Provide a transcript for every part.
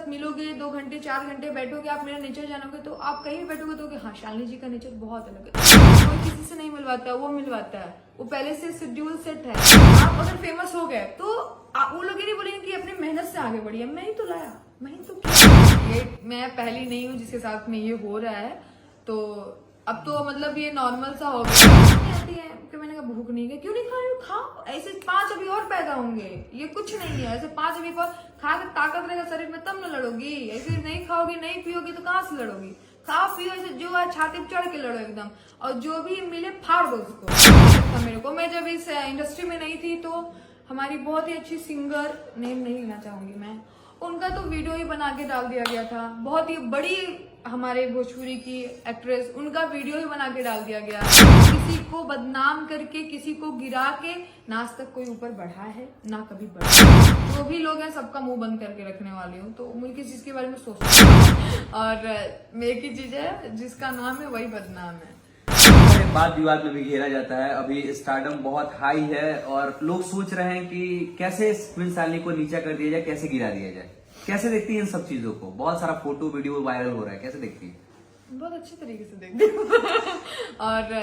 मिलोगे 2 घंटे 4 घंटे बैठोगे, आप मेरा नेचर जानोगे तो आप कहीं बैठोगे तो हाँ शालिनी जी का नेचर बहुत अलग है। कोई किसी से नहीं मिलवाता, वो मिलवाता है, वो पहले से शेड्यूल सेट है। आप अगर फेमस हो गए तो वो लोग ये नहीं बोलेंगे कि अपनी मेहनत से आगे बढ़िए, मैं ही तो लाया, मैं ही तो किया। ये मैं पहली नहीं हूँ जिसके साथ में ये हो रहा है, तो अब तो मतलब ये नॉर्मल सा हो गया। आती है कि मैंने कहा भूख नहीं है, क्यों नहीं खा रही हो, खाओ, ऐसे 5 अभी और पैदा होंगे, ये कुछ नहीं है, ऐसे 5 अभी और खा के ताकत रहेगा शरीर में तब न लड़ोगी, ऐसे नहीं खाओगी नहीं पियोगी तो कहाँ से लड़ोगी। खाओ पियो, ऐसे जो है छाती पे चढ़ के लड़ो एकदम, और जो भी मिले फाड़ दो उसको। मेरे को, मैं जब इस इंडस्ट्री में नहीं थी तो हमारी बहुत ही अच्छी सिंगर, नेम नहीं लेना चाहूंगी मैं, उनका तो वीडियो ही बना के डाल दिया गया था। बहुत ही बड़ी हमारे भोजपुरी की एक्ट्रेस, उनका वीडियो ही बना के डाल दिया गया। किसी को बदनाम करके, किसी को गिरा के ना आज तक कोई ऊपर बढ़ा है ना कभी बढ़ा। जो भी लोग हैं सबका मुंह बंद करके रखने वाली हूँ, तो मुझे किसी चीज के बारे में सोचती हूँ। और एक ही चीज है जिसका नाम है वही बदनाम है। बात विवाद में भी घेरा जाता है। अभी स्टारडम बहुत हाई है और लोग सोच रहे हैं कि कैसे क्वीन शालिनी को नीचा कर दिया जाए, कैसे गिरा दिया जाए। कैसे देखती है इन सब चीजों को? बहुत सारा फोटो वीडियो वायरल हो रहा है, कैसे देखती है? बहुत अच्छे तरीके से देखती हूँ। और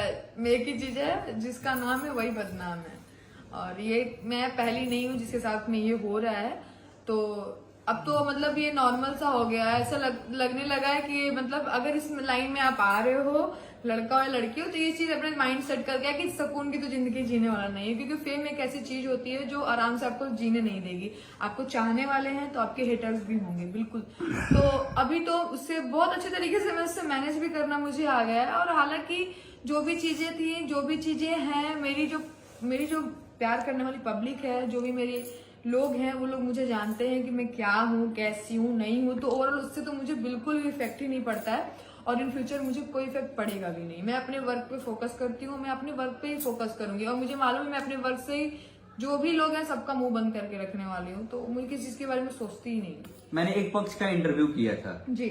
एक ही चीज है जिसका नाम है वही बदनाम है, और ये मैं पहली नहीं हूँ जिसके साथ में ये हो रहा है। तो अब तो मतलब ये नॉर्मल सा हो गया है, ऐसा लगने लगा है कि मतलब अगर इस लाइन में आप आ रहे हो, लड़का और लड़की हो, तो ये चीज अपने माइंड सेट कर गया कि सुकून की तो जिंदगी जीने वाला नहीं है, क्योंकि फेम एक ऐसी चीज होती है जो आराम से आपको जीने नहीं देगी। आपको चाहने वाले हैं तो आपके हेटर्स भी होंगे, बिल्कुल। तो अभी तो उससे बहुत अच्छे तरीके से मैं उससे मैनेज भी करना मुझे आ गया है। और हालांकि जो भी चीजें थी, जो भी चीजें हैं, मेरी जो प्यार करने वाली पब्लिक है, जो भी मेरे लोग हैं, वो लोग मुझे जानते हैं कि मैं क्या हूँ, कैसी हूँ, नहीं हूँ। तो ओवरऑल उससे तो मुझे बिल्कुल भी इफेक्ट ही नहीं पड़ता है, और इन फ्यूचर मुझे कोई इफेक्ट पड़ेगा भी नहीं। मैं अपने वर्क पे फोकस करती हूँ, मैं अपने वर्क पे ही फोकस करूंगी, और मुझे मालूम है मैं अपने वर्क से ही जो भी लोग हैं सबका मुंह बंद करके रखने वाली हूँ, तो मुझे किसी चीज के बारे में सोचती ही नहीं। मैंने एक पक्ष का इंटरव्यू किया था जी,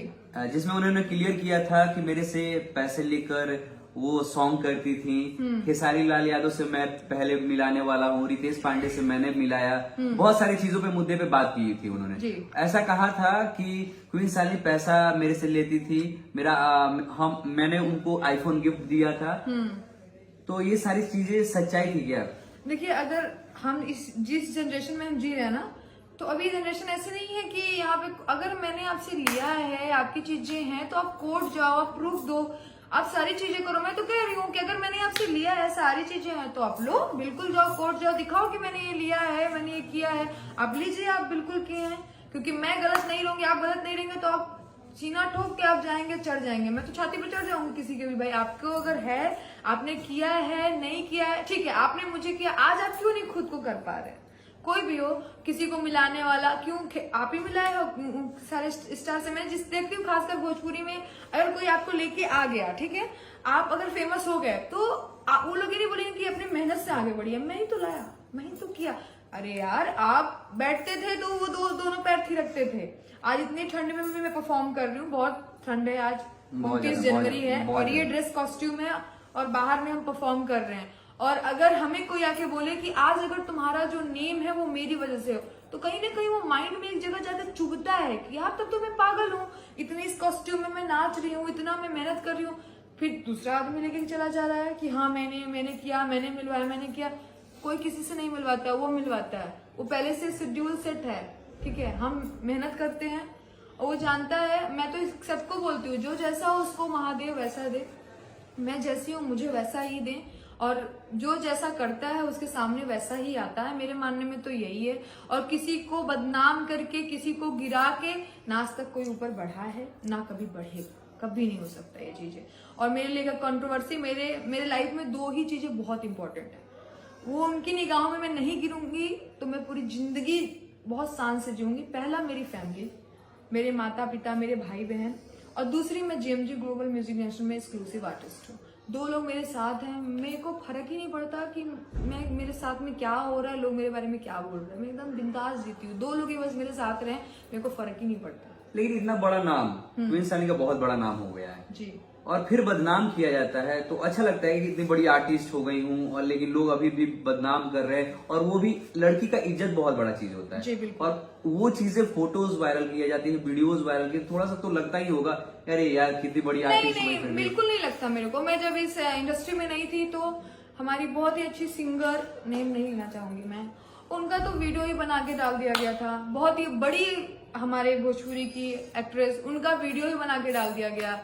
जिसमें उन्होंने क्लियर किया था कि मेरे से पैसे लेकर वो सॉन्ग करती थी। खेसारी लाल यादव से मैं पहले मिलाने वाला हूँ, रितेश पांडे से मैंने मिलाया, बहुत सारी चीजों पे मुद्दे पे बात की थी उन्होंने। जी। ऐसा कहा था कि क्वीन शालिनी पैसा मेरे से लेती थी, मैंने उनको आईफोन गिफ्ट दिया था। तो ये सारी चीजें सच्चाई थी क्या? देखिए, अगर हम जिस जनरेशन में हम जी रहे हैं ना, तो अभी जनरेशन ऐसी नहीं है कि यहाँ पे अगर मैंने आपसे लिया है, आपकी चीजें हैं, तो आप कोर्ट जाओ, आप प्रूफ दो, आप सारी चीजें करो। मैं तो कह रही हूँ कि अगर मैंने आपसे लिया है, सारी चीजें हैं, तो आप लो, बिल्कुल जाओ, कोर्ट जाओ, दिखाओ कि मैंने ये लिया है, मैंने ये किया है, आप लीजिए, आप बिल्कुल किए हैं। क्योंकि मैं गलत नहीं रहूंगी, आप गलत नहीं रहेंगे, तो आप सीना ठोक के आप जाएंगे, चढ़ जाएंगे। मैं तो छाती पे चढ़ जाऊंगी किसी के भी। भाई आपको अगर है, आपने किया है, नहीं किया है, ठीक है, आपने मुझे किया, आज आप क्यों नहीं खुद को कर पा रहे? कोई भी हो, किसी को मिलाने वाला क्यों आप ही मिलाए हो सारे स्टार से। मैं जिस देखती हूँ खासकर भोजपुरी में, अगर कोई आपको लेके आ गया, ठीक है, आप अगर फेमस हो गए, तो वो लोग ये नहीं बोलेंगे कि अपनी मेहनत से आगे बढ़िए, मैं ही तो लाया, मैं ही तो किया। अरे यार, आप बैठते थे तो वो दोनों पैर थिरकते थे। आज इतनी ठंड में भी मैं परफॉर्म कर रही हूँ, बहुत ठंड है, आज 29 जनवरी है, और ये ड्रेस कॉस्ट्यूम है, और बाहर में हम परफॉर्म कर रहे हैं। और अगर हमें कोई आके बोले कि आज अगर तुम्हारा जो नेम है वो मेरी वजह से हो, तो कहीं ना कहीं वो माइंड में एक जगह जाकर चुभता है कि यार तब तो मैं पागल हूँ, इतने इस कॉस्ट्यूम में मैं नाच रही हूँ, इतना मैं मेहनत कर रही हूँ, फिर दूसरा आदमी लेके चला जा रहा है कि हाँ मैंने किया, मैंने मिलवाया, मैंने किया। कोई किसी से नहीं मिलवाता, वो मिलवाता है, वो पहले से शेड्यूल सेट है, ठीक है। हम मेहनत करते हैं और वो जानता है। मैं तो सबको बोलती हूँ, जो जैसा हो उसको महादेव वैसा दे, मैं जैसी हूँ मुझे वैसा ही दे, और जो जैसा करता है उसके सामने वैसा ही आता है। मेरे मानने में तो यही है। और किसी को बदनाम करके, किसी को गिरा के ना आज तक कोई ऊपर बढ़ा है ना कभी बढ़ेगा, कभी नहीं हो सकता ये चीजें। और मेरे लिए कंट्रोवर्सी, मेरे लाइफ में 2 ही चीजें बहुत इंपॉर्टेंट है। वो उनकी निगाहों में मैं नहीं गिरूंगी तो मैं पूरी जिंदगी बहुत शान से जीऊंगी। पहला मेरी फैमिली, मेरे माता पिता, मेरे भाई बहन, और दूसरी मैं जेएमजी ग्लोबल म्यूजिक नेशनल में एक्सक्लूसिव आर्टिस्ट हूँ। 2 लोग मेरे साथ हैं, मेरे को फर्क ही नहीं पड़ता कि मेरे साथ में क्या हो रहा है, लोग मेरे बारे में क्या बोल रहे हैं, मैं एकदम बिंदास जीती हूँ। 2 लोग ही बस मेरे साथ रहे, मेरे को फर्क ही नहीं पड़ता। लेकिन इतना बड़ा नाम क्वीन शालिनी का बहुत बड़ा नाम हो गया है जी, और फिर बदनाम किया जाता है, तो अच्छा लगता है कि इतनी बड़ी आर्टिस्ट हो गई हूँ और लेकिन लोग अभी भी बदनाम कर रहे हैं। और वो भी लड़की का इज्जत बहुत बड़ा चीज होता जी, है, बिल्कुल। और वो चीजें फोटोज वायरल की जाती है, वीडियोज वायरल की, थोड़ा सा तो लगता ही होगा अरे यार कितनी बड़ी नहीं आर्टिस्ट हो गई नहीं, फिर भी। बिल्कुल नहीं लगता मेरे को। मैं जब इस इंडस्ट्री में नहीं थी तो हमारी बहुत ही अच्छी सिंगर, नेम नहीं लेना चाहूंगी मैं, उनका तो वीडियो ही बना के डाल दिया गया था। बहुत ही बड़ी हमारे भोजपुरी की एक्ट्रेस, उनका वीडियो ही बना के डाल दिया गया।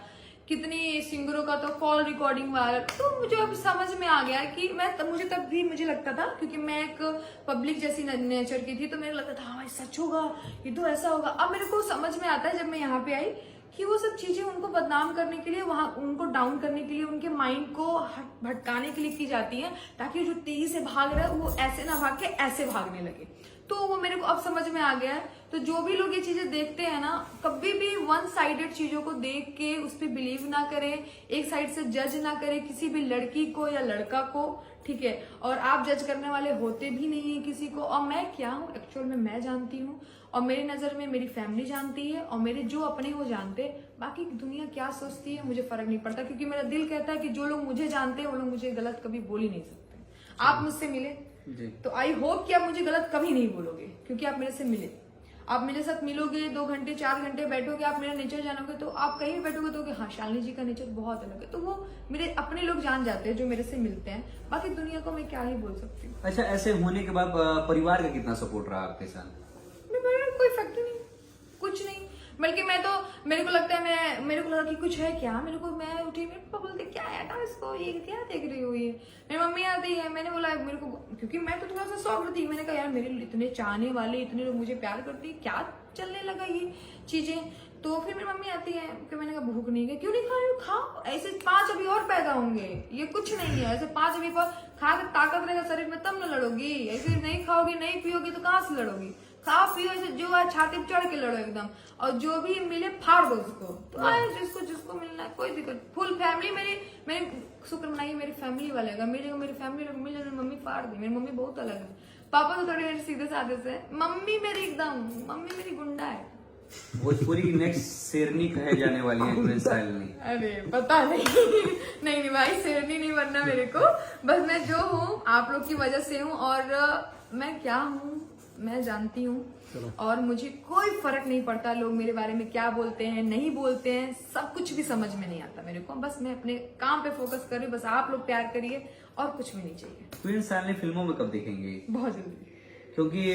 कितनी सिंगरों का तो कॉल रिकॉर्डिंग वायरल। तो मुझे अब समझ में आ गया कि मुझे तब भी मुझे लगता था, क्योंकि मैं एक पब्लिक जैसी नेचर की थी, तो मेरे को लगता था हाँ भाई सच होगा, ये तो ऐसा होगा। अब मेरे को समझ में आता है जब मैं यहाँ पे आई कि वो सब चीजें उनको बदनाम करने के लिए, वहां उनको डाउन करने के लिए, उनके माइंड को भटकाने के लिए की जाती है, ताकि जो तेजी से भाग रहा है वो ऐसे ना भाग के ऐसे भागने लगे। तो वो मेरे को अब समझ में आ गया है। तो जो भी लोग ये चीजें देखते हैं ना, कभी भी वन साइडेड चीजों को देख के उस पर बिलीव ना करें, एक साइड से जज ना करें किसी भी लड़की को या लड़का को, ठीक है। और आप जज करने वाले होते भी नहीं है किसी को। और मैं क्या हूँ एक्चुअल में मैं जानती हूँ, और मेरी नजर में मेरी फैमिली जानती है, और मेरे जो अपने वो जानते हैं। बाकी दुनिया क्या सोचती है मुझे फर्क नहीं पड़ता, क्योंकि मेरा दिल कहता है कि जो लोग मुझे जानते हैं वो लोग मुझे गलत कभी बोल ही नहीं सकते। आप मुझसे मिले जी। तो आई होप कि आप मुझे गलत कभी नहीं बोलोगे, क्योंकि आप मेरे से मिले। आप मेरे साथ मिलोगे, 2 घंटे 4 घंटे बैठोगे, आप मेरा नेचर जानोगे, तो आप कहीं भी बैठोगे तो हाँ शालिनी जी का नेचर बहुत अलग है। तो वो मेरे अपने लोग जान जाते हैं जो मेरे से मिलते हैं। बाकी दुनिया को मैं क्या ही बोल सकती हूँ। अच्छा, ऐसे होने के बाद परिवार का कितना सपोर्ट रहा आपके साथ? कोई फैक्ट नहीं, कुछ नहीं। बल्कि मैं तो, मेरे को लगता है मेरे को लगा कि कुछ है क्या, मैं उठी, मेरे पापा बोलते क्या है यार इसको, ये क्या देख रही हो, ये मेरी मम्मी आती है। मैंने बोला मेरे को, क्योंकि मैं तो थोड़ा सा सॉफ्ट थी, मैंने कहा यार मेरे इतने चाहने वाले, इतने लोग मुझे प्यार करते हैं, क्या चलने लगा ये चीजें। तो फिर मेरी मम्मी आती है कि मैंने कहा भूख नहीं है, क्यों नहीं खा रही हो, खाओ, ऐसे 5 अभी और पैदा होंगे, ये कुछ नहीं है, ऐसे 5 अभी खा के ताकत रहेगा शरीर में तब न लड़ोगी, ऐसे नहीं खाओगी नहीं पियोगी तो कहाँ से लड़ोगी। खाओ पियो, ऐसे जो है छाती पे चढ़ के लड़ो एकदम, और जो भी मिले फाड़ दो उसको। तो आए जिसको मिलना है, कोई दिक्कत। फुल फैमिली मेरी शुक्र मनाइए, मेरी फैमिली वाले का, मेरी फैमिली लोग मिल जाए, मम्मी फाड़ दी। मेरी मम्मी बहुत अलग है, पापा तो थोड़े सीधे साधे से, मम्मी मेरी गुंडा है। भोजपुरी की नेक्स्ट शेरनी कहे जाने वाली है क्वीन शालिनी। अरे पता नहीं नहीं भाई, शेरनी नहीं बनना मेरे को। बस मैं जो हूँ आप लोग की वजह से हूँ, और मैं क्या हूँ मैं जानती हूँ, और मुझे कोई फर्क नहीं पड़ता लोग मेरे बारे में क्या बोलते हैं नहीं बोलते हैं, सब कुछ भी समझ में नहीं आता मेरे को। बस मैं अपने काम पे फोकस कर रही हूँ, बस आप लोग प्यार करिए और कुछ भी नहीं चाहिए। क्वीन शालिनी फिल्मों में कब देखेंगे? बहुत जल्दी। क्योंकि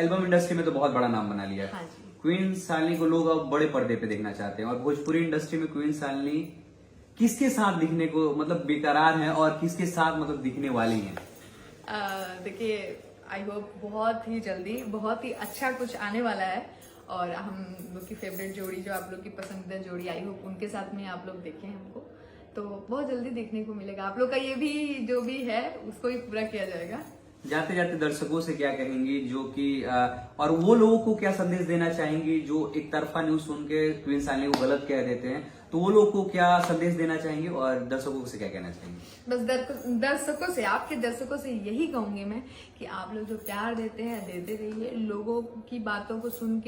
एल्बम इंडस्ट्री में तो बहुत बड़ा नाम बना लिया है। हाँ जी। क्वीन शालिनी को लोग अब बड़े पर्दे पे देखना चाहते हैं, और भोजपुरी इंडस्ट्री में क्वीन शालिनी किसके साथ दिखने को मतलब बेकरार है, और किसके साथ मतलब दिखने वाली है? देखिए आई होप बहुत ही जल्दी बहुत ही अच्छा कुछ आने वाला है, और हम लोग की फेवरेट जोड़ी, जो आप लोग की पसंदीदा जोड़ी, आई होप उनके साथ में आप लोग देखें हमको, तो बहुत जल्दी देखने को मिलेगा। आप लोग का ये भी जो भी है उसको भी पूरा किया जाएगा। जाते जाते दर्शकों से क्या कहेंगी जो कि और वो लोगों को क्या संदेश देना चाहेंगी जो एक तरफा न्यूज सुन के क्वीन शालिनी को गलत कह देते हैं, तो वो लोगों को क्या संदेश देना चाहेंगे और दर्शकों से क्या कहना चाहेंगे? बस दर्शकों से, आपके दर्शकों से यही कहूंगी मैं कि आप लोग जो प्यार देते हैं देते रहिए, लोगों की बातों को सुन के